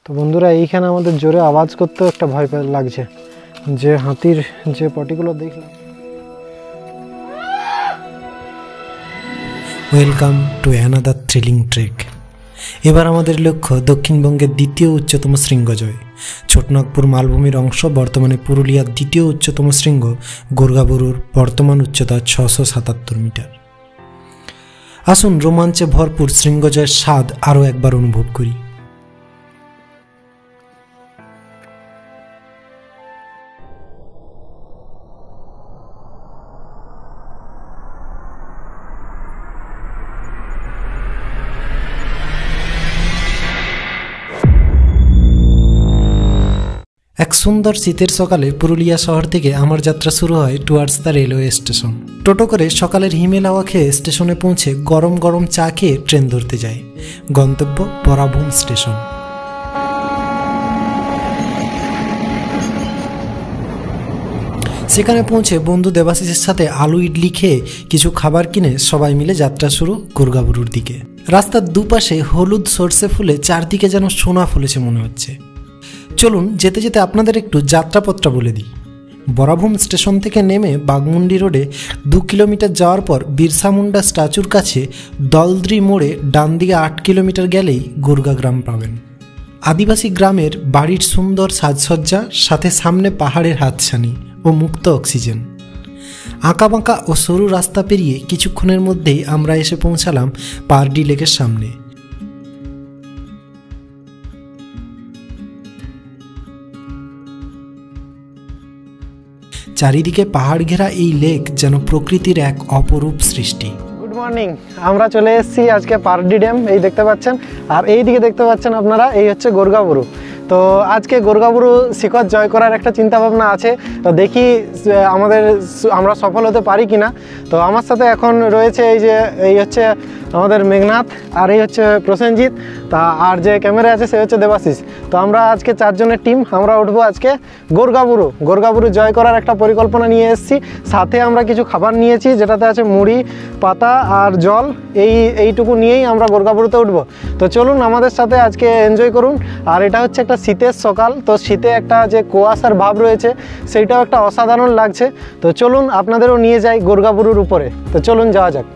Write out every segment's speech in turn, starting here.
তো বন্ধুরা এইখানে আমাদের জোরে আওয়াজ করতেও একটা ভয় লাগছে, যে হাতির যে পটিগুলো দেখলাম। Welcome to another thrilling trek. এবার আমাদের লক্ষ্য দক্ষিণবঙ্গের দ্বিতীয় উচ্চতম শৃঙ্গ জয়। ছোটনাগপুর মালভূমির অংশ, বর্তমানে পুরুলিয়ার দ্বিতীয় উচ্চতম শৃঙ্গ গোর্গাবুরুর বর্তমান উচ্চতা 677 মিটার। আসুন রোমাঞ্চে ভরপুর শৃঙ্গজয়ের স্বাদ আরও একবার অনুভব করি। এক সুন্দর শীতের সকালে পুরুলিয়া শহর থেকে আমার যাত্রা শুরু হয় টুয়ার্ডস দ্য রেলওয়ে স্টেশন। টোটো করে সকালের হিমেল হাওয়া খেয়ে স্টেশনে পৌঁছে গরম গরম চা খেয়ে ট্রেন ধরতে যাই। গন্তব্য বরাভূম স্টেশন। সেখানে পৌঁছে বন্ধু দেবাশিসের সাথে আলু ইডলি খেয়ে কিছু খাবার কিনে সবাই মিলে যাত্রা শুরু গোর্গাবুরুর দিকে। রাস্তার দুপাশে হলুদ সর্ষে ফুলে চারদিকে যেন সোনা ফুলেছে মনে হচ্ছে। চলুন যেতে যেতে আপনাদের একটু যাত্রাপথটা বলে দিই। বরাভূম স্টেশন থেকে নেমে বাগমুন্ডি রোডে 2 কিলোমিটার যাওয়ার পর বিরসা মুন্ডা স্ট্যাচুর কাছে দলদ্রি মোড়ে ডান দিকে 8 কিলোমিটার গেলেই গোর্গা গ্রাম পাবেন। আদিবাসী গ্রামের বাড়ির সুন্দর সাজসজ্জা, সাথে সামনে পাহাড়ের হাতছানি ও মুক্ত অক্সিজেন। আঁকাবাঁকা ও সরু রাস্তা পেরিয়ে কিছুক্ষণের মধ্যেই আমরা এসে পৌঁছালাম পারডি লেকের সামনে। চারিদিকে পাহাড় ঘেরা এই লেক যেন প্রকৃতির এক অপরূপ সৃষ্টি। গুড মর্নিং, আমরা চলে এসেছি আজকে পারডি ড্যাম, এই দেখতে পাচ্ছেন, আর এই দিকে দেখতে পাচ্ছেন আপনারা, এই হচ্ছে গোর্গাবুরু। তো আজকে গোর্গাবুরু শিখর জয় করার একটা চিন্তাভাবনা আছে, তো দেখি আমরা সফল হতে পারি কিনা। তো আমার সাথে এখন রয়েছে এই হচ্ছে আমাদের মেঘনাথ, আর এই হচ্ছে প্রসেনজিৎ, তা আর যে ক্যামেরা আছে সে হচ্ছে দেবাশিস। তো আমরা আজকে 4 জনের টিম, আমরা উঠবো আজকে গোর্গাবুরু জয় করার একটা পরিকল্পনা নিয়ে এসেছি। সাথে আমরা কিছু খাবার নিয়েছি, যেটাতে আছে মুড়ি, পাতা আর জল। এইটুকু নিয়েই আমরা গোর্গাবুরুতে উঠবো। তো চলুন আমাদের সাথে আজকে এনজয় করুন। আর এটা হচ্ছে একটা শীতের সকাল, তো শীতে একটা যে কুয়াশার ভাব রয়েছে সেইটাও একটা অসাধারণ লাগছে। তো চলুন আপনাদেরও নিয়ে যাই গোর্গাবুরুর উপরে। তো চলুন যাওয়া যাক।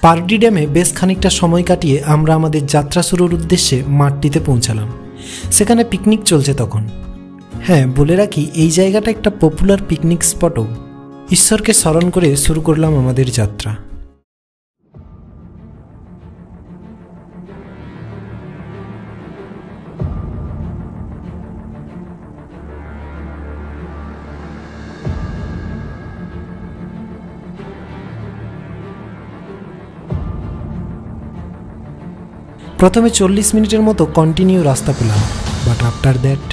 পারডি ড্যামে বেশ খানিকটা সময় কাটিয়ে আমরা আমাদের যাত্রা শুরুর উদ্দেশ্যে মাঠটিতে পৌঁছালাম। সেখানে পিকনিক চলছে তখন। হ্যাঁ, বলে রাখি এই জায়গাটা একটা পপুলার পিকনিক স্পটও। ঈশ্বরকে স্মরণ করে শুরু করলাম আমাদের যাত্রা। প্রথমে 40 মিনিটের মতো কন্টিনিউ রাস্তা পেলাম, বাট আফটার দ্যাট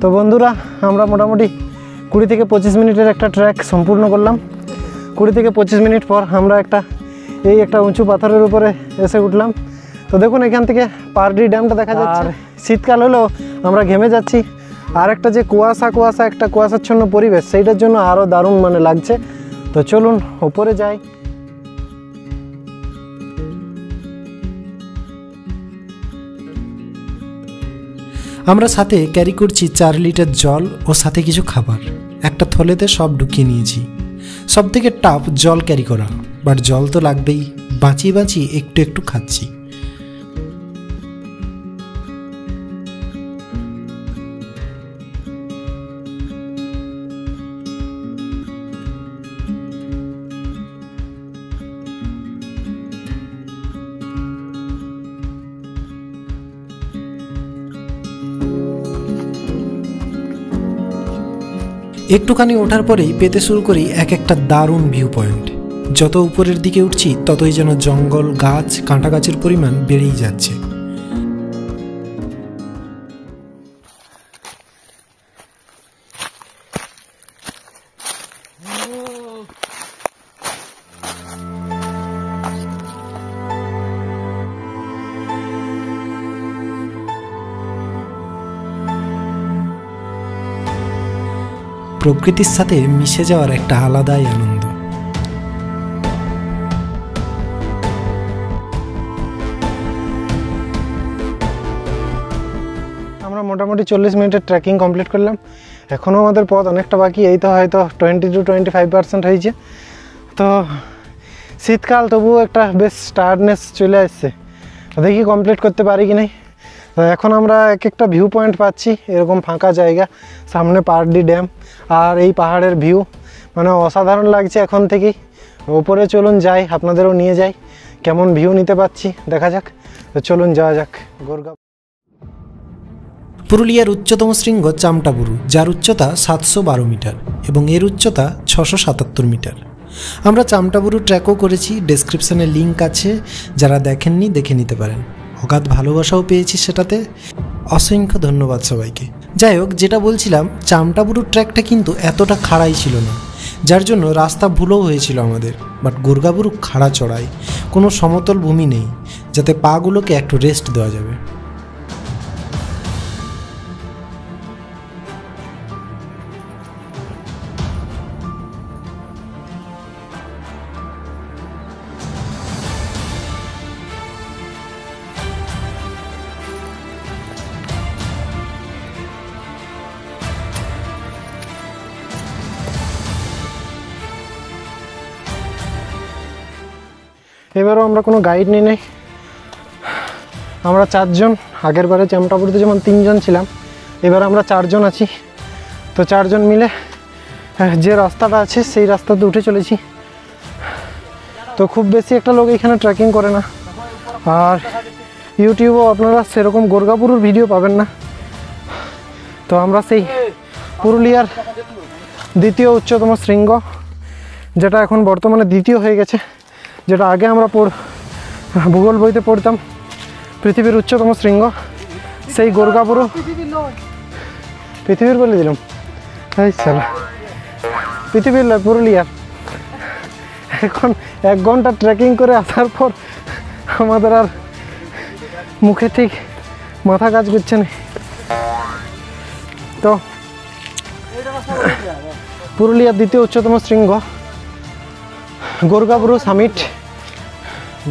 তো বন্ধুরা, আমরা মোটামুটি 20 থেকে 25 মিনিটের একটা ট্র্যাক সম্পূর্ণ করলাম। 20 থেকে 25 মিনিট পর আমরা একটা উঁচু পাথরের উপরে এসে উঠলাম। তো দেখুন এখান থেকে পারডি ড্যামটা দেখা যাচ্ছে। আর শীতকাল হলেও আমরা ঘেমে যাচ্ছি। আর একটা যে একটা কুয়াশাচ্ছন্ন পরিবেশ, সেইটার জন্য আরও দারুণ লাগছে। তো চলুন ওপরে যাই। আমরা সাথে ক্যারি করছি 4 লিটার জল ও সাথে কিছু খাবার। একটা থলেতে সব ঢুকিয়ে নিয়েছি। সব থেকে টাফ জল ক্যারি করা, বাট জল তো লাগবেই। বাঁচিয়ে একটু একটু খাচ্ছি। একটুখানি ওঠার পরেই পেতে শুরু করি একটা দারুণ ভিউ পয়েন্ট। যত উপরের দিকে উঠছি ততই যেন জঙ্গল, গাছ, কাঁটা গাছের পরিমাণ বেড়েই যাচ্ছে। প্রকৃতির সাথে মিশে যাওয়ার একটা আলাদাই আনন্দ। আমরা মোটামুটি 40 মিনিটের ট্রেকিং কমপ্লিট করলাম। এখনও আমাদের পথ অনেকটা বাকি, এই তো হয়তো 20 to 25% হয়েছে। তো শীতকাল, তবুও একটা বেশ টায়ার্ডনেস চলে আসছে, দেখি কমপ্লিট করতে পারি কি নাই। তো এখন আমরা এক একটা ভিউ পয়েন্ট পাচ্ছি, এরকম ফাঁকা জায়গা, সামনে পারডি ড্যাম আর এই পাহাড়ের ভিউ, মানে অসাধারণ লাগছে এখন থেকেই। ওপরে চলুন যাই, আপনাদেরও নিয়ে যাই, কেমন ভিউ নিতে পাচ্ছি দেখা যাক। তো চলুন যাওয়া যাক গোরগা। পুরুলিয়ার উচ্চতম শৃঙ্গ চামটাবুরু, যার উচ্চতা 712 মিটার এবং এর উচ্চতা 677 মিটার। আমরা চামটাবুরু ট্র্যাকও করেছি, ডেসক্রিপশানে লিঙ্ক আছে, যারা দেখেননি দেখে নিতে পারেন। অগাধ ভালোবাসাও পেয়েছি সেটাতে, অসংখ্য ধন্যবাদ সবাইকে। যাই হোক, যেটা বলছিলাম, চামটাবুরু ট্র্যাকটা কিন্তু এতটা খাড়াই ছিল না, যার জন্য রাস্তা ভুলও হয়েছিল আমাদের। বাট গোরগাবুরু খাড়া চড়াই, কোনো সমতল ভূমি নেই, যাতে পাগুলোকে একটু রেস্ট দেওয়া যাবে। এবারও আমরা কোনো গাইড নিই নাই, আমরা 4 জন। আগের বারে চামটাবুরুতে যেমন 3 জন ছিলাম, এবার আমরা 4 জন আছি। তো 4 জন মিলে যে রাস্তাটা আছে সেই রাস্তাতে উঠে চলেছি। তো খুব বেশি একটা লোক এখানে ট্রেকিং করে না, আর ইউটিউবেও আপনারা সেরকম গোরগাবুরুর ভিডিও পাবেন না। তো আমরা সেই পুরুলিয়ার দ্বিতীয় উচ্চতম শৃঙ্গ, যেটা এখন বর্তমানে দ্বিতীয় হয়ে গেছে, যেটা আগে আমরা ভূগোল বইতে পড়তাম পৃথিবীর উচ্চতম শৃঙ্গ, সেই গোরগাবুরু। পৃথিবীর বলে দিলাম, এই সালা, পৃথিবীর পুরুলিয়ার। এখন 1 ঘন্টা ট্রেকিং করে আসার পর আমাদের আর মুখে ঠিক মাথা কাজ করছে না। তো পুরুলিয়ার দ্বিতীয় উচ্চতম শৃঙ্গ গোরগাবুরু সামিট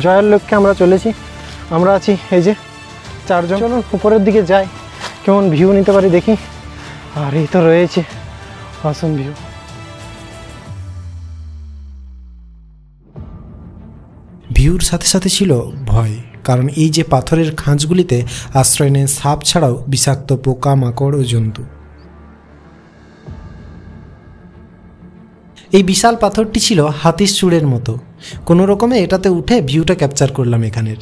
জয়ের লক্ষ্যে আমরা চলেছি। আমরা আছি এই যে 4 জন। চলুন উপরের দিকে যাই, কেমন ভিউ নিতে পারি দেখি। আর এই তো রয়েছে অসম ভিউ। ভিউর সাথে সাথে ছিল ভয়, কারণ এই যে পাথরের খাঁজগুলিতে আশ্রয় নেয় সাপ ছাড়াও বিষাক্ত পোকা, মাকড় ও জন্তু। এই বিশাল পাথরটি ছিল হাতির চূড়ের মতো। কোনো রকমে এটাতে উঠে ভিউটা ক্যাপচার করলাম এখানের।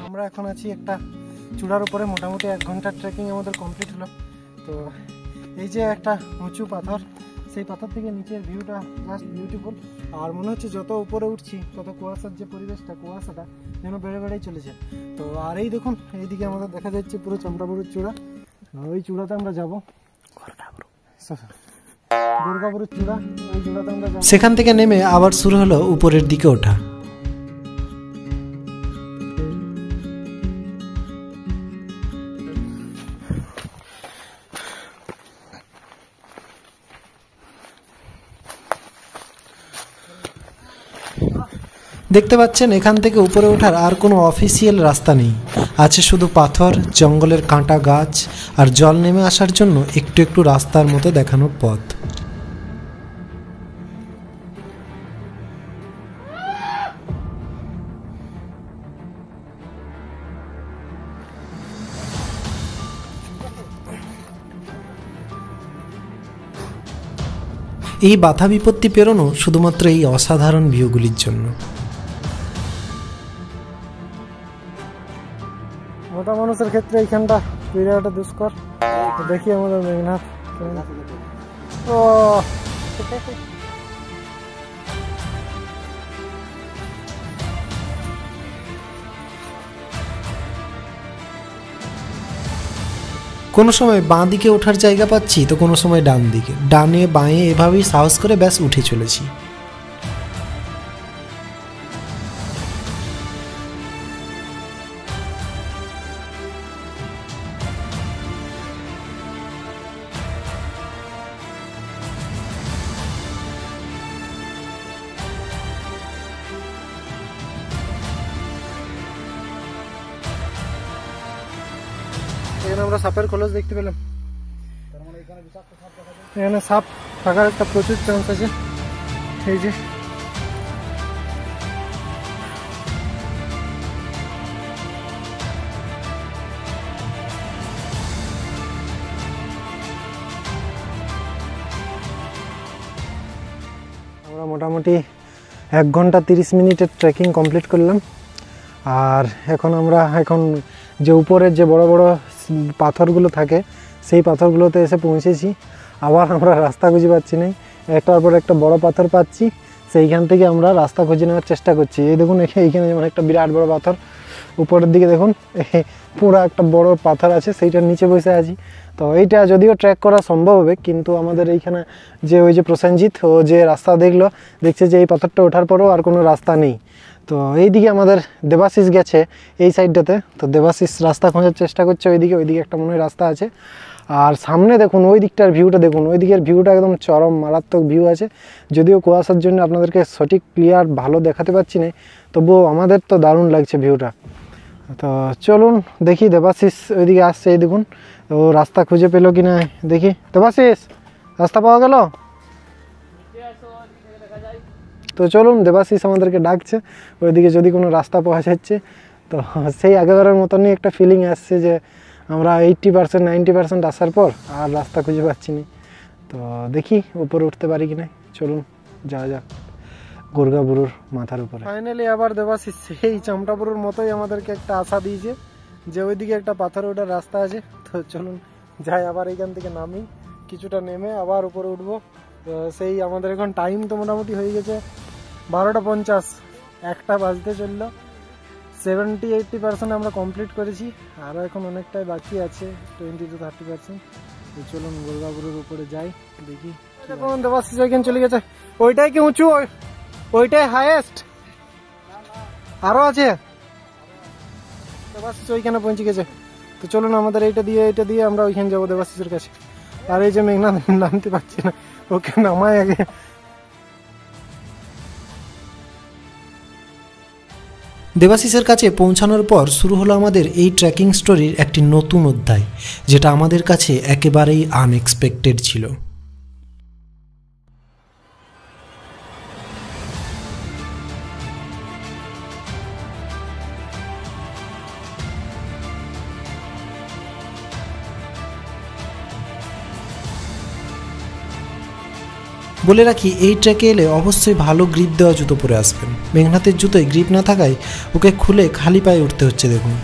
আমরা এখন আছি একটা চূড়ার উপরে, মোটামুটি 1 ঘন্টার ট্রেকিং আমাদের কমপ্লিট হলো। তো এই যে একটা উঁচু পাথর, সেই পাথর থেকে নিচের ভিউটা জাস্ট বিউটিফুল। আর মনে হচ্ছে যত উপরে উঠছি তত কুয়াশার যে পরিবেশটা, কুয়াশাটা যেন বেড়ে বেড়েই চলেছে। তো আর এই দেখুন, এইদিকে আমাদের দেখা যাচ্ছে পুরো চামটাবুরুর চূড়া। ওই চূড়াতে আমরা যাবো, গোরগাবুরুর চূড়া, ওই চূড়াতে আমরা যাবো। সেখান থেকে নেমে আবার শুরু হলো উপরের দিকে ওঠা। দেখতে পাচ্ছেন, এখান থেকে উপরে ওঠার আর কোনো অফিসিয়াল রাস্তা নেই, আছে শুধু পাথর, জঙ্গলের কাঁটা গাছ আর জল নেমে আসার জন্য একটু একটু রাস্তার মতো দেখানো পথ। এই বাধা বিপত্তি পেরোনো শুধুমাত্র এই অসাধারণ ভিউগুলির জন্য। মোটা মানুষের ক্ষেত্রে এইখানটা বিরাট দুষ্কর। দেখি আমাদের মেঘনাথ ও কোনো সময় বাঁ দিকে ওঠার জায়গা পাচ্ছি তো কোনো সময় ডান দিকে, ডানে বাঁয়ে এভাবেই সাহস করে ব্যাস উঠে চলেছি। এখানে আমরা সাপের খোলস দেখতে পেলাম। এখানে সাপ থাকার একটা প্রচুর চান্স আছে। এই যে আমরা মোটামুটি 1 ঘন্টা 30 মিনিটের ট্রেকিং কমপ্লিট করলাম। আর এখন যে উপরের যে বড় বড় পাথরগুলো থাকে সেই পাথরগুলোতে এসে পৌঁছেছি। আবার আমরা রাস্তা খুঁজে পাচ্ছি না, একটার পর একটা বড় পাথর পাচ্ছি, সেইখান থেকে আমরা রাস্তা খুঁজে নেওয়ার চেষ্টা করছি। এই দেখুন এইখানে যেমন একটা বিরাট বড় পাথর, উপরের দিকে দেখুন পুরো একটা বড় পাথর আছে, সেইটার নিচে বসে আছি। তো এইটা যদিও ট্র্যাক করা সম্ভব হবে, কিন্তু আমাদের এইখানে যে ওই যে প্রসেনজিৎ ও যে রাস্তা দেখছে যে এই পাথরটা ওঠার পরেও আর কোনো রাস্তা নেই। তো এইদিকে আমাদের দেবাশিস গেছে এই সাইডটাতে, তো দেবাশিস রাস্তা খোঁজার চেষ্টা করছে ওইদিকে একটা মনে হয় রাস্তা আছে। আর সামনে দেখুন ওই দিকটার ভিউটা দেখুন, ওই দিকের ভিউটা একদম চরম মারাত্মক ভিউ আছে। যদিও কুয়াশার জন্য আপনাদেরকে সঠিক ক্লিয়ার ভালো দেখাতে পাচ্ছি না, তবুও আমাদের তো দারুণ লাগছে ভিউটা। তো চলুন দেখি দেবাশিস ওইদিকে আসছে, এই দেখুন ও রাস্তা খুঁজে পেলো কি না দেখি। দেবাশিস রাস্তা পাওয়া গেল? তো চলুন, দেবাশিস আমাদেরকে ডাকছে, ওইদিকে যদি কোনো রাস্তা পাওয়া যাচ্ছে। তো সেই আগেবারের মতনই একটা ফিলিং আসছে যে আমরা 80% 90% আসার পর আর রাস্তা খুঁজে পাচ্ছি না। তো দেখি উপরে উঠতে পারি কি না। চলুন যাওয়া যাক গোর্গাবুরুর মাথার উপরে। ফাইনালি আবার দেবাশিস সেই চামটাবুরুর মতোই আমাদেরকে একটা আশা দিয়েছে যে ওইদিকে একটা পাথর ওঠার রাস্তা আছে। তো চলুন যাই, আবার এইখান থেকে নামি, কিছুটা নেমে আবার উপরে উঠবো। তো সেই আমাদের এখন টাইম তো মোটামুটি হয়ে গেছে 12:50, 1টা বাজতে চললো। 70-80% আমরা কমপ্লিট করেছি, আরও এখন অনেকটাই বাকি আছে, 20-30%। তো চলুন গোর্গাবুরুর উপরে যাই, দেখি। এখন দেবাশিস ওইখানে চলে গেছে, ওইটাই কি উঁচু, ওইটাই হাইয়েস্ট? আরও আছে? দেবাশিস ওইখানে পৌঁছে গেছে। তো চলুন আমাদের এইটা দিয়ে আমরা ওইখানে যাবো দেবাশিসের কাছে। আর এই যে মেঘনাথ নামতে পারছি না, ওকে নামায় আগে। দেবাশিসের কাছে পৌঁছানোর পর শুরু হলো আমাদের এই ট্রেকিং স্টোরির একটি নতুন অধ্যায়, যেটা আমাদের কাছে একেবারেই আনএক্সপেক্টেড ছিল। বলে রাখি, এই ট্রেকে এলে অবশ্যই ভালো গ্রিপ দেওয়া জুতো পরে আসবেন। মেঘনাথের জুতোয় গ্রিপ না থাকায় ওকে খুলে খালি পায়ে উঠতে হচ্ছে দেখুন।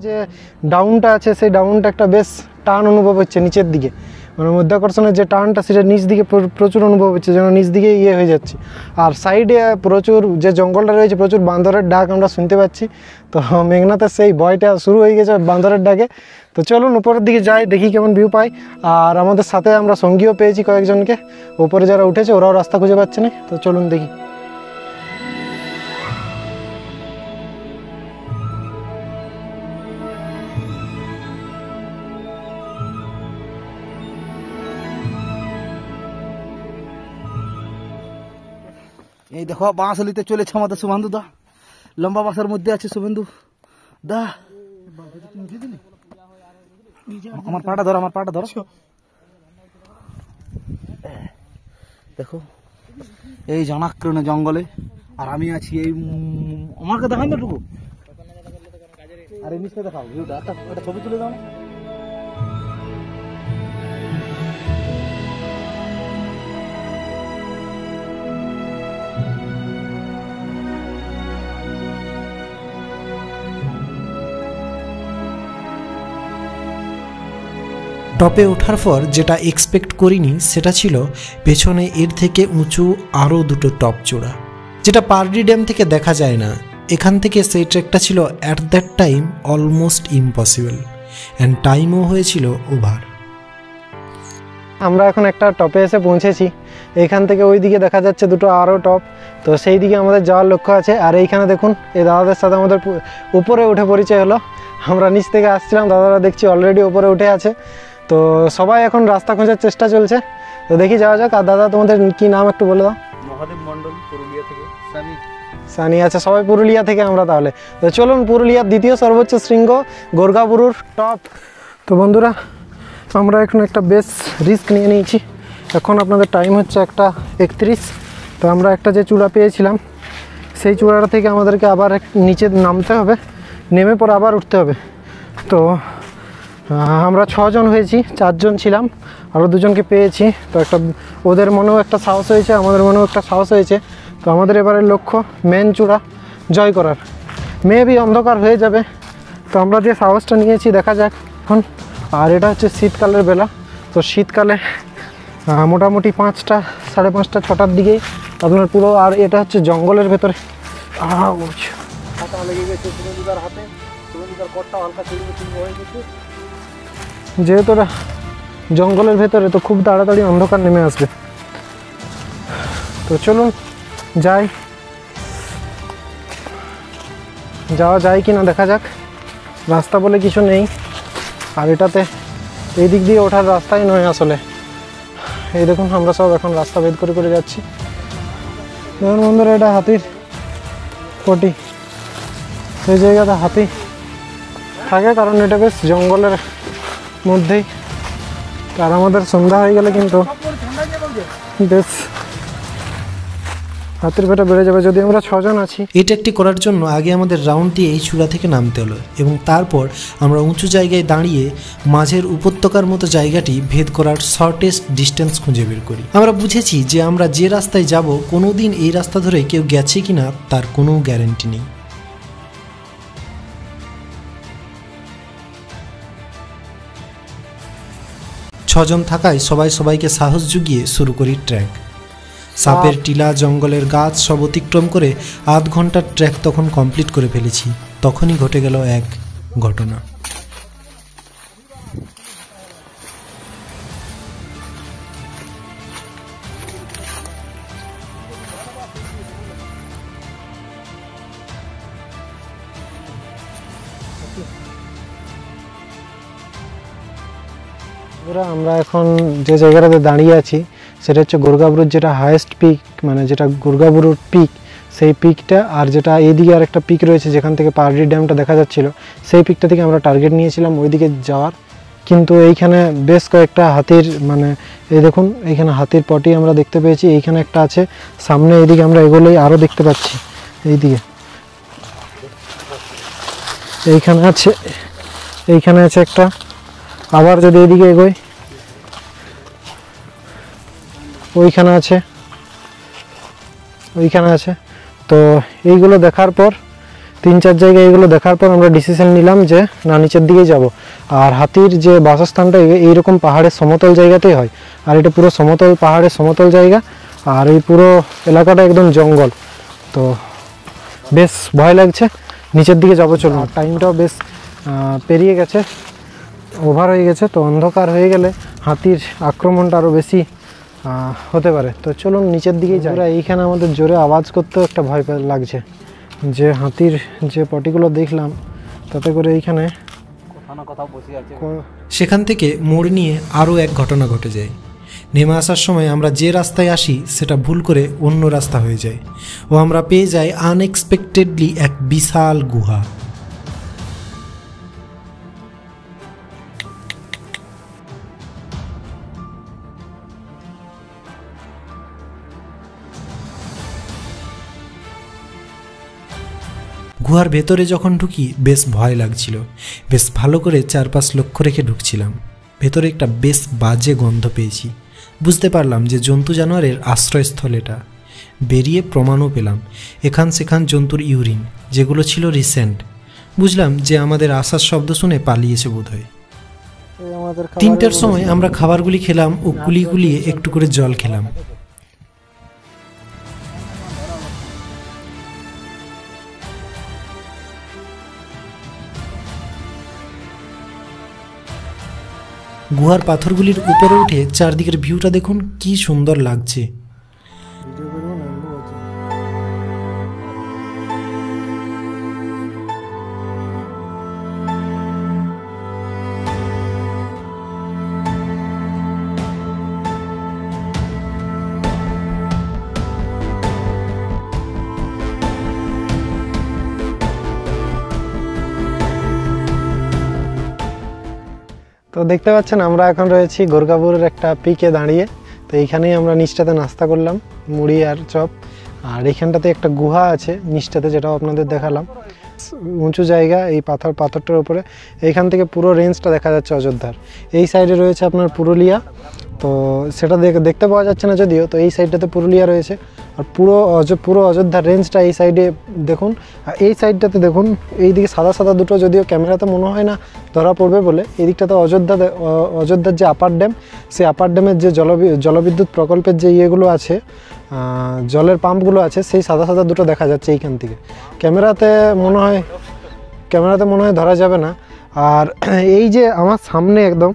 যে ডাউনটা আছে সেই ডাউনটা একটা বেশ টান অনুভব হচ্ছে নিচের দিকে, মানে মধ্যাকর্ষণের যে টানটা সেটা নিচ দিকে প্রচুর অনুভব হচ্ছে, যেন নিচ দিকে হয়ে যাচ্ছে। আর সাইডে প্রচুর যে জঙ্গলটা রয়েছে প্রচুর বান্দরের ডাক আমরা শুনতে পাচ্ছি। তো মেঘনাথের সেই ভয়টা শুরু হয়ে গেছে বান্দরের ডাকে। তো চলুন উপরের দিকে যাই, দেখি কেমন ভিউ পাই। আর আমাদের সাথে আমরা সঙ্গীও পেয়েছি কয়েকজনকে, উপরে যারা উঠেছে ওরাও রাস্তা খুঁজে পাচ্ছে না। তো চলুন দেখি। এই দেখো বাঁশলিতে চলেছে আমাদের শুভেন্দু দা, লম্বা বাঁশের মধ্যে আছে শুভেন্দু দা। আমার পাটা ধরো, আমার পাটা ধরো। দেখো এই জনাকৃণ জঙ্গলে, আর আমি আছি এই আমাকে দেখান না টুকু, আর এই নিচে দেখাও ভিউটা, একটা ছবি তুলে দাও। টপে ওঠার পর যেটা এক্সপেক্ট করিনি সেটা ছিল পেছনে এর থেকে উঁচু আরও দুটো টপ চূড়া, যেটা পারডি ড্যাম থেকে দেখা যায় না। এখান থেকে সেই ট্রেকটা ছিল at that time almost impossible, and টাইমও হয়েছিল ওভার। আমরা এখন একটা টপে এসে পৌঁছেছি। এইখান থেকে ওই দিকে দেখা যাচ্ছে দুটো আরও টপ, তো সেই দিকে আমাদের যাওয়ার লক্ষ্য আছে। আর এইখানে দেখুন এই দাদাদের সাথে আমাদের উপরে উঠে পরিচয় হলো। আমরা নিচ থেকে আসছিলাম, দাদারা দেখছি অলরেডি উপরে উঠে আছে। তো সবাই এখন রাস্তা খোঁজার চেষ্টা চলছে, তো দেখি যাওয়া যাক। আর দাদা তোমাদের কি নাম একটু বলে দাও। মহাদেব মন্ডল, পুরুলিয়া থেকে। সানি। সানি, আচ্ছা সবাই পুরুলিয়া থেকে আমরা তাহলে। তো চলুন পুরুলিয়ার দ্বিতীয় সর্বোচ্চ শৃঙ্গ গোর্গাবুরুর টপ। তো বন্ধুরা আমরা এখন একটা বেশ রিস্ক নিয়ে নিয়েছি। এখন আপনাদের টাইম হচ্ছে 1:31। তো আমরা একটা যে চূড়া পেয়েছিলাম সেই চূড়াটা থেকে আমাদেরকে আবার নিচে নামতে হবে, নেমে পরে আবার উঠতে হবে। তো আমরা 6 জন হয়েছি, 4 জন ছিলাম, আরও 2 জনকে পেয়েছি। তো একটা ওদের মনেও একটা সাহস হয়েছে, আমাদের মনেও একটা সাহস হয়েছে। তো আমাদের এবারের লক্ষ্য মেন চূড়া জয় করার। মেবি অন্ধকার হয়ে যাবে, তো আমরা যে সাহসটা নিয়েছি দেখা যাক এখন। আর এটা হচ্ছে শীতকালের বেলা, তো শীতকালে মোটামুটি 5টা, 5:30, 6টার দিকেই আপনার পুরো। আর এটা হচ্ছে জঙ্গলের ভেতরে। লেগে গেছে সুরঞ্জিতার হাতে, সুরঞ্জিতার কোটটা হালকা চিড়িয়ে হয়ে গেছে। যেহেতু ওটা জঙ্গলের ভেতরে, তো খুব তাড়াতাড়ি অন্ধকার নেমে আসবে। তো চলুন যাই, যাওয়া যায় কি না দেখা যাক। রাস্তা বলে কিছু নেই, আর এটাতে এই দিক দিয়ে ওঠার রাস্তাই নয় আসলে। এই দেখুন আমরা সব এখন রাস্তা ভেদ করে করে যাচ্ছি। দেখুন বন্ধুরা, এটা হাতির পটি। সেই জায়গাতে হাতি থাকে কারণ এটা বেশ জঙ্গলের মধ্যেই। আর আমাদের সন্ধ্যা হয়ে গেলে কিন্তু বেশ হাতের পেটা বেড়ে যাবে, যদি আমরা 6 জন আছি। এটা একটি করার জন্য আগে আমাদের রাউন্ড দিয়ে এই চূড়া থেকে নামতে হলো, এবং তারপর আমরা উঁচু জায়গায় দাঁড়িয়ে মাঝের উপত্যকার মতো জায়গাটি ভেদ করার শর্টেস্ট ডিস্টেন্স খুঁজে বের করি। আমরা বুঝেছি যে আমরা যে রাস্তায় যাব কোনোদিন এই রাস্তা ধরে কেউ গেছে কিনা তার কোনো গ্যারেন্টি নেই। ছজন থাকায় সবাই সবাইকে সাহস জুগিয়ে শুরু করি ট্র্যাক। সাপের টিলা, জঙ্গলের গাছ সব অতিক্রম করে আধ ঘন্টার ট্র্যাক তখন কমপ্লিট করে ফেলেছি। তখনই ঘটে গেল এক ঘটনা। আমরা এখন যে জায়গাটাতে দাঁড়িয়ে আছি সেটা হচ্ছে গোর্গাবুরুর যেটা হাইয়েস্ট পিক, মানে যেটা গোর্গাবুরুর পিক, সেই পিকটা। আর যেটা এইদিকে আর একটা পিক রয়েছে যেখান থেকে পারডি ড্যামটা দেখা যাচ্ছিল, সেই পিকটা থেকে আমরা টার্গেট নিয়েছিলাম ওইদিকে যাওয়ার। কিন্তু এইখানে বেশ কয়েকটা হাতির, মানে এই দেখুন এইখানে হাতির পটি আমরা দেখতে পেয়েছি। এইখানে একটা আছে সামনে, এইদিকে আমরা এগোলেই আরও দেখতে পাচ্ছি। এইদিকে এইখানে আছে একটা। আবার যদি এদিকে এগোই ওইখানে আছে। তো এইগুলো দেখার পর 3-4 জায়গায় এইগুলো দেখার পর আমরা ডিসিশন নিলাম যে না, নিচের দিকেই যাব। আর হাতির যে বাসস্থানটা এইরকম পাহাড়ের সমতল জায়গাতেই হয়, আর এটা পুরো সমতল পাহাড়ের সমতল জায়গা, আর এই পুরো এলাকাটা একদম জঙ্গল। তো বেশ ভয় লাগছে, নিচের দিকে যাবো। চলুন, টাইমটাও বেশ পেরিয়ে গেছে, ওভার হয়ে গেছে। তো অন্ধকার হয়ে গেলে হাতির আক্রমণটা আরও বেশি হতে পারে। তো চলুন নিচের দিকেই যাই। এইখানে আমাদের জোরে আওয়াজ করতেও একটা ভয় লাগছে, যে হাতির যে পটিগুলো দেখলাম তাতে করে এইখানে সেখান থেকে মোড় নিয়ে আরও এক ঘটনা ঘটে যায়। নেমে আসার সময় আমরা যে রাস্তায় আসি সেটা ভুল করে অন্য রাস্তা হয়ে যায়, ও আমরা পেয়ে যাই আনএক্সপেক্টেডলি এক বিশাল গুহা। গুহার ভেতরে যখন ঢুকি বেশ ভয় লাগছিল, বেশ ভালো করে চারপাশ লক্ষ্য রেখে ঢুকছিলাম। ভেতরে একটা বেশ বাজে গন্ধ পেয়েছি, বুঝতে পারলাম যে জন্তু জানোয়ারের আশ্রয়স্থল এটা। বেরিয়ে প্রমাণও পেলাম, এখান সেখান জন্তুর ইউরিন, যেগুলো ছিল রিসেন্ট। বুঝলাম যে আমাদের আসার শব্দ শুনে পালিয়েছে বোধহয়। 3টার সময় আমরা খাবারগুলি খেলাম ও গুলিয়ে গুলিয়ে একটু করে জল খেলাম। গুহার পাথরগুলির উপরে উঠে চারদিকের ভিউটা দেখুন, কি সুন্দর লাগছে। তো দেখতে পাচ্ছেন আমরা এখন রয়েছি গোরগাবুরের একটা পিকে দাঁড়িয়ে। তো এইখানেই আমরা নিচটাতে নাস্তা করলাম, মুড়ি আর চপ। আর এইখানটাতে একটা গুহা আছে নিচটাতে, যেটাও আপনাদের দেখালাম। উঁচু জায়গা, এই পাথরটার উপরে এইখান থেকে পুরো রেঞ্জটা দেখা যাচ্ছে অযোধ্যার। এই সাইডে রয়েছে আপনার পুরুলিয়া, তো সেটা দেখতে পাওয়া যাচ্ছে না যদিও। তো এই সাইডটাতে পুরুলিয়া রয়েছে, আর পুরো অযোধ্যার রেঞ্জটা এই সাইডে দেখুন। আর এই সাইডটাতে দেখুন, এই দিকে সাদা সাদা দুটো, যদিও ক্যামেরাতে মনে হয় না ধরা পড়বে বলে। এই দিকটাতে অযোধ্যার যে আপার ড্যাম, সেই আপার ড্যামের যে জলবিদ্যুৎ প্রকল্পের যে ইয়েগুলো আছে, জলের পাম্পগুলো আছে, সেই সাদা সাদা দুটো দেখা যাচ্ছে এইখান থেকে। ক্যামেরাতে মনে হয় ধরা যাবে না। আর এই যে আমার সামনে, একদম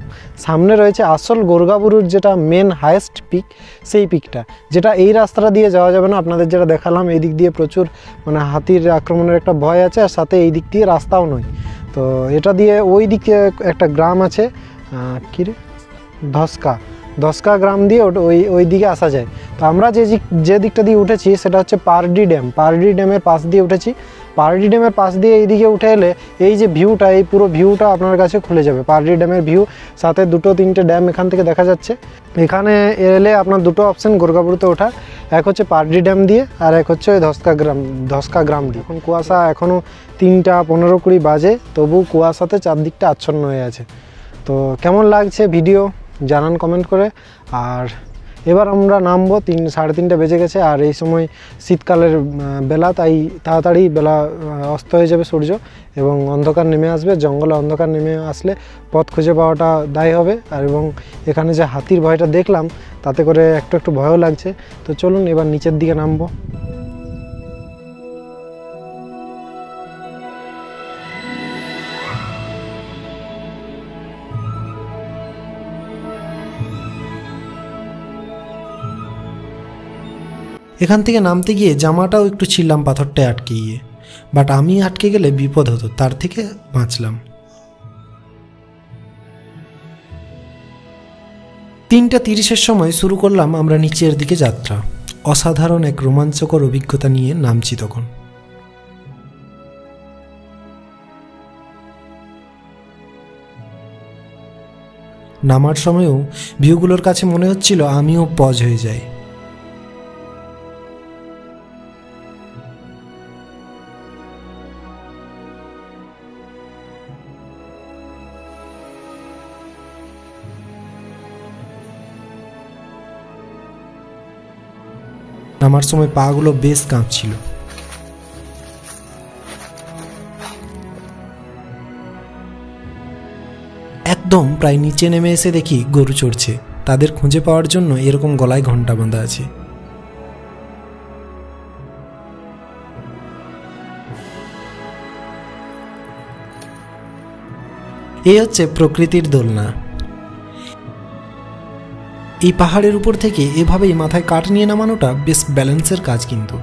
সামনে রয়েছে আসল গোরগাবুরুর যেটা মেন হাইয়েস্ট পিক, সেই পিকটা, যেটা এই রাস্তাটা দিয়ে যাওয়া যাবে না। আপনাদের যেটা দেখালাম, এই দিক দিয়ে প্রচুর মানে হাতির আক্রমণের একটা ভয় আছে, আর সাথে এই দিক দিয়ে রাস্তাও নয়। তো এটা দিয়ে ওই দিকে একটা গ্রাম আছে, কী রে, ধসকা গ্রাম দিয়ে ওই দিকে আসা যায়। তো আমরা যে দিকটা দিয়ে উঠেছি সেটা হচ্ছে পারডি ড্যামের পাশ দিয়ে উঠেছি। পারডি ড্যামের পাশ দিয়ে এইদিকে উঠে এলে এই যে ভিউটা, এই পুরো ভিউটা আপনার কাছে খুলে যাবে। পারডি ড্যামের ভিউ, সাথে 2-3টে ড্যাম এখান থেকে দেখা যাচ্ছে। এখানে এলে আপনার দুটো অপশান গোরগাবুরুতে ওঠার, এক হচ্ছে পারডি ড্যাম দিয়ে, আর এক হচ্ছে ওই ধসকা গ্রাম দিয়ে। এখন কুয়াশা, এখনও 3:15-20 বাজে, তবু কুয়াশাতে চারদিকটা আচ্ছন্ন হয়ে আছে। তো কেমন লাগছে ভিডিও জানান কমেন্ট করে। আর এবার আমরা নামবো, 3-3:30 বেজে গেছে। আর এই সময় শীতকালের বেলা, তাই তাড়াতাড়ি বেলা অস্ত হয়ে যাবে সূর্য, এবং অন্ধকার নেমে আসবে। জঙ্গলে অন্ধকার নেমে আসলে পথ খুঁজে পাওয়াটা দায় হবে। আর এবং এখানে যে হাতির ভয়টা দেখলাম, তাতে করে একটু ভয়ও লাগছে। তো চলুন এবার নিচের দিকে নামবো। এখান থেকে নামতে গিয়ে জামাটাও একটু ছিললাম পাথরটায় আটকে গিয়ে, বাট আমি আটকে গেলে বিপদ হতো, তার থেকে বাঁচলাম। 3:30-এর সময় শুরু করলাম আমরা নিচের দিকে যাত্রা। অসাধারণ এক রোমাঞ্চকর অভিজ্ঞতা নিয়ে নামছি তখন। নামার সময়ও ভিউগুলোর কাছে মনে হচ্ছিল আমিও পজ হয়ে যাই। নামার সময় পাগুলো বেশ কাঁপছিল। একদম প্রায় নিচে নেমে এসে দেখি গরু চড়ছে। তাদের খুঁজে পাওয়ার জন্য এরকম গলায় ঘন্টা বাঁধা আছে। এই হচ্ছে প্রকৃতির দোলনা। এই পাহাড়ের উপর থেকে এভাবেই মাথায় কাঠ নিয়ে নামানোটা বেশ ব্যালেন্সের কাজ। কিন্তু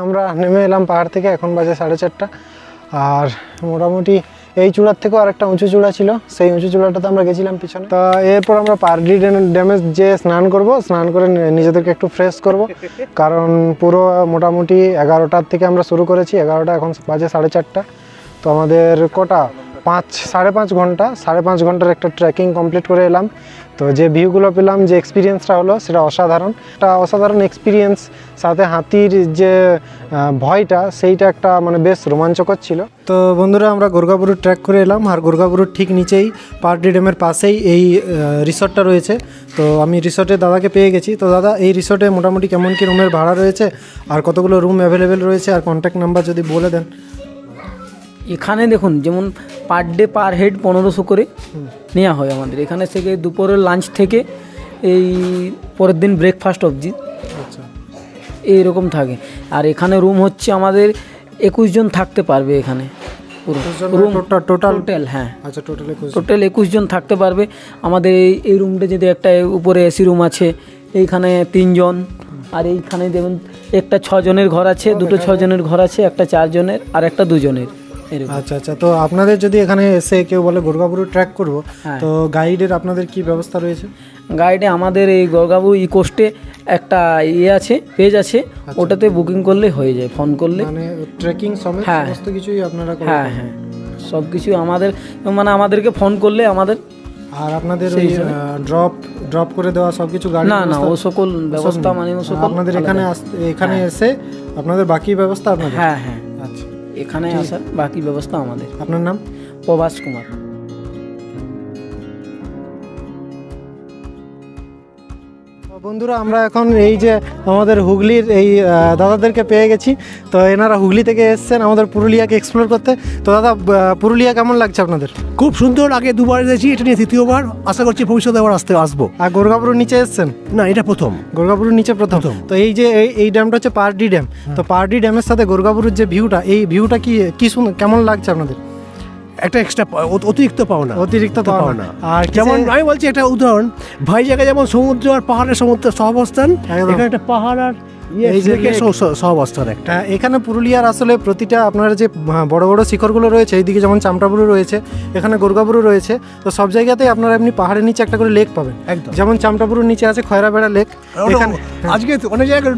আমরা নেমে এলাম পাহাড় থেকে, এখন বাজে 4:30। আর মোটামুটি এই চূড়ার থেকেও আরেকটা উঁচু চূড়া ছিল, সেই উঁচু চূড়াটাতে আমরা গেছিলাম পিছনে। তো এরপর আমরা পারডি ড্যামে যে স্নান করে নিজেদেরকে একটু ফ্রেশ করব, কারণ পুরো মোটামুটি 11টার থেকে আমরা শুরু করেছি। 11টা, এখন বাজে 4:30। তো আমাদের কটা 5.5 ঘন্টার একটা ট্রেকিং কমপ্লিট করে এলাম। তো যে ভিউগুলো পেলাম, যে এক্সপিরিয়েন্সটা হলো সেটা একটা অসাধারণ এক্সপিরিয়েন্স। সাথে হাতির যে ভয়টা সেইটা একটা মানে বেশ রোমাঞ্চকর ছিল। তো বন্ধুরা, আমরা গোর্গাবুরু ট্রেক করে এলাম, আর গোর্গাবুরুর ঠিক নিচেই পারডি ড্যামের পাশেই এই রিসর্টটা রয়েছে। তো আমি রিসর্টে দাদাকে পেয়ে গেছি। তো দাদা, এই রিসর্টে মোটামুটি কেমন কি রুমের ভাড়া রয়েছে, আর কতগুলো রুম অ্যাভেলেবেল রয়েছে, আর কন্ট্যাক্ট নাম্বার যদি বলে দেন। এখানে দেখুন, যেমন পার ডে পার হেড 1500 করে নেওয়া হয় আমাদের এখানে থেকে। দুপুরের লাঞ্চ থেকে এই পরের দিন ব্রেকফাস্ট অবধি এইরকম থাকে। আর এখানে রুম হচ্ছে আমাদের 21 জন থাকতে পারবে এখানে রুম টোটাল। হ্যাঁ, আচ্ছা, টোটাল 21 জন থাকতে পারবে আমাদের এই রুমটা। যদি একটা উপরে এসি রুম আছে, এইখানে 3 জন, আর এইখানে দেখুন একটা 6 জনের ঘর আছে, দুটো 6 জনের ঘর আছে, একটা 4 জনের আর একটা 2 জনের। আচ্ছা আচ্ছা। তো আপনাদের যদি এখানে এসে কেউ বলে গোর্গাবুরু ট্র্যাক করবো, তো গাইডের আপনাদের কি ব্যবস্থা রয়েছে? গাইডে আমাদের এই গোর্গাবুরু ইকোস্টে একটা আছে, পেজ আছে, ওটাতে বুকিং করলে হয়ে যায়, ফোন করলে। মানে ট্রেকিং সমেত সমস্ত কিছুই আপনারা করেন? হ্যাঁ হ্যাঁ, সব কিছু আমাদের, মানে আমাদেরকে ফোন করলে আমাদের। আর আপনাদের ওই ড্রপ করে দেওয়া সবকিছু গাড়ি? না, ও সকল ব্যবস্থা মানে ও সকল আপনাদের এখানে এসে আপনাদের বাকি ব্যবস্থা আপনাদের? হ্যাঁ হ্যাঁ, আচ্ছা, এখানে আসার বাকি ব্যবস্থা আমাদের। আপনার নাম? প্রভাস কুমার। বন্ধুরা, আমরা এখন এই যে আমাদের হুগলির এই দাদাদেরকে পেয়ে গেছি। তো এনারা হুগলি থেকে এসেছেন আমাদের পুরুলিয়াকে এক্সপ্লোর করতে। তো দাদা, পুরুলিয়া কেমন লাগছে আপনাদের? খুব সুন্দর। আগে দুবার এসেছি, এটা নিয়ে তৃতীয়বার। আশা করছি ভবিষ্যতে আবার আসবো। আর গোর্গাবুরুর নিচে এসেছেন? না, এটা প্রথম। গোর্গাবুরুর নিচে প্রথম। তো এই যে এই ড্যামটা হচ্ছে পারডি ড্যাম। তো পারডি ড্যামের সাথে গোর্গাবুরুর যে ভিউটা, এই ভিউটা কি কেমন লাগছে আপনাদের? একটা এক্সট্রা অতিরিক্ত পাওনা। আর যেমন আমি বলছি একটা উদাহরণ, ভাই জায়গায় যেমন সমুদ্র আর পাহাড়ের সহাবস্থান, এখানে একটা পাহাড় আর সহাবস্থান একটা। এখানে পুরুলিয়ার আসলে প্রতিটা আপনার যে বড় বড় শিখরগুলো রয়েছে, এইদিকে যেমন চামটাবুরু রয়েছে, এখানে গোর্গাবুরু রয়েছে। তো সব জায়গাতেই আপনারা এমনি পাহাড়ের নিচে একটা করে লেক পাবেন। একদম, যেমন চামটাবুরুর নিচে আছে খয়রাবেড়া লেক। এখানে আজকে অনেক জায়গায়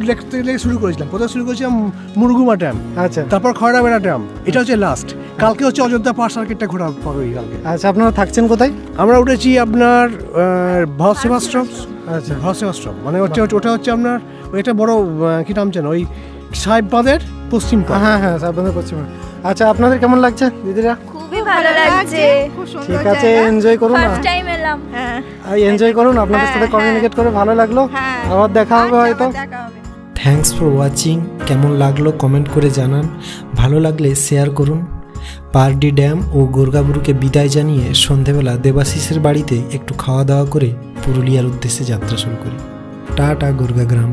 লেক শুরু করেছিলাম। কোথাও শুরু করেছিলাম মুরগুমা ড্যাম, আচ্ছা, তারপর খয়রাবেড়া ড্যাম, এটা হচ্ছে লাস্ট। কালকে হচ্ছে অযোধ্যা পাহাড় সার্কিটটা ঘোরা পাবে কালকে। আচ্ছা, আপনারা থাকছেন কোথায়? আমরা উঠেছি আপনার ভারসেবাশ্রম। আচ্ছা, ভারসেবাশ্রম মানে ওটা হচ্ছে আপনার একটা বড় কি নাম জানো, ওই সাহেববাঁধের পশ্চিম। হ্যাঁ হ্যাঁ, সাহেববাঁধের পশ্চিম। আচ্ছা, আপনাদের কেমন লাগছে দিদিরা? খুবই ভালো লাগছে। ঠিক আছে, এনজয় করুন। ফার্স্ট টাইম এলাম। হ্যাঁ, এনজয় করুন। আপনাদের সাথে কমিউনিকেট করে ভালো লাগলো। আবার দেখা হবে হয়তো। Thanks for watching. কেমন লাগলো কমেন্ট করে জানান। ভালো লাগলে শেয়ার করুন। পারডি ড্যাম ও গোর্গাবুরুকে বিদায় জানিয়ে সন্ধেবেলা দেবাশিসের বাড়িতে একটু খাওয়া দাওয়া করে পুরুলিয়ার উদ্দেশ্যে যাত্রা শুরু করি। টাটা গোর্গা গ্রাম।